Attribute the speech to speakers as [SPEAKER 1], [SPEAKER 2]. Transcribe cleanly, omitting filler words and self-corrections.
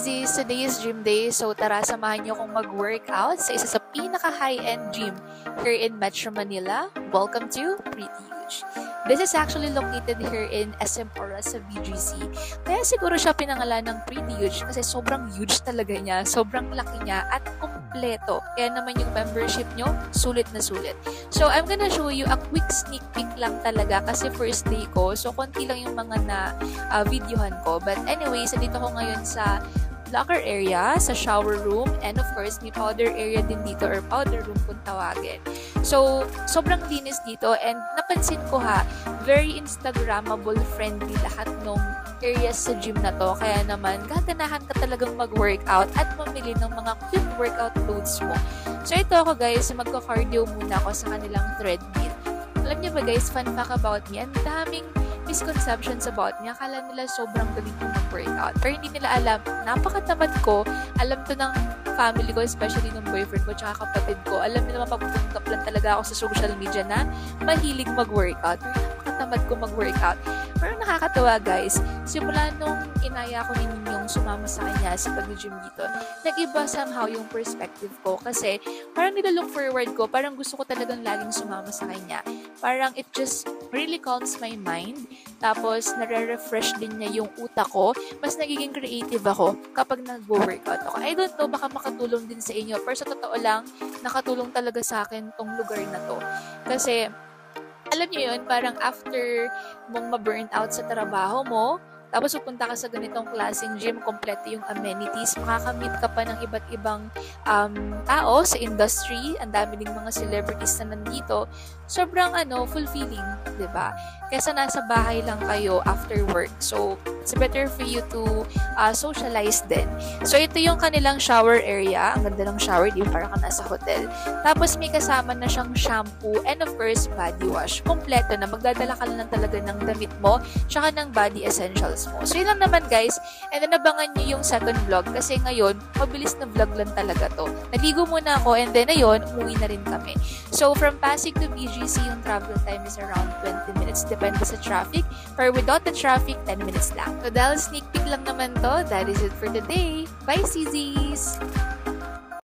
[SPEAKER 1] CZ, today is gym day, so tara samahan niyo akong mag-workout sa isa sa pinaka-high-end gym here in Metro Manila. Welcome to Pretty Huge. This is actually located here in SM Ora sa BGC. Kaya siguro siya pinangalan ng Pretty Huge kasi sobrang huge talaga niya, sobrang laki niya at kompleto. Kaya naman yung membership nyo, sulit na sulit. So I'm gonna show you a quick sneak peek lang talaga kasi first day ko. So konti lang yung mga videohan ko. But anyways, dito ko ngayon sa locker area, sa shower room, and of course, may powder area din dito or powder room kung tawagin. So, sobrang linis dito and napansin ko very Instagrammable friendly lahat ng areas sa gym na to. Kaya naman, gaganahan ka talagang mag-workout at mamili ng mga cute workout clothes mo. So, ito ako guys, magka-cardio muna ako sa kanilang treadmill. Alam niyo ba guys, fun fact about me, ang daming misconceptions about me. Akala nila sobrang galing kong mag-workout. Pero hindi nila alam, napakatamad ko. Alam to ng family ko, especially ng boyfriend ko, tsaka kapatid ko. Alam nila mapagpupungkap lang talaga ako sa social media na mahilig mag-workout. Pero napakatamad ko mag-workout. Pero nakakatawa guys, simula nung inaya ko ni Ninyong sumama sa kanya sa pag-gym dito, nag-iba somehow yung perspective ko. Kasi parang nilalook forward ko, parang gusto ko talagang laging sumama sa kanya. Parang it just really calms my mind. Tapos, nare-refresh din niya yung utak ko. Mas nagiging creative ako kapag nag-workout ako. I don't know, baka makatulong din sa inyo. Pero sa totoo lang, nakatulong talaga sa akin tong lugar na to. Kasi, alam niyo yun, parang after mong ma-burn out sa trabaho mo, tapos pupunta ka sa ganitong klaseng gym, kompleto yung amenities, makakamit ka pa ng iba't ibang tao sa industry, ang dami ding mga celebrities na nandito, sobrang fulfilling, diba? Kesa nasa bahay lang kayo after work. So, it's better for you to socialize din. So, ito yung kanilang shower area. Ang ganda ng shower, di parang ka nasa hotel. Tapos, may kasama na siyang shampoo and of course, body wash. Kompleto na. Magdadala ka lang talaga ng damit mo tsaka ng body essentials mo. So, yun lang naman guys. And then, abangan nyo yung second vlog kasi ngayon, mabilis na vlog lang talaga to. Naligo muna ako and then, ayun, umuwi na rin kami. So, from Pasig to BGC, yung travel time is around 20 minutes. Depende sa traffic. Pero without the traffic, 10 minutes lang. So, dahil sneak peek lang naman to, that is it for today. Bye, CZs!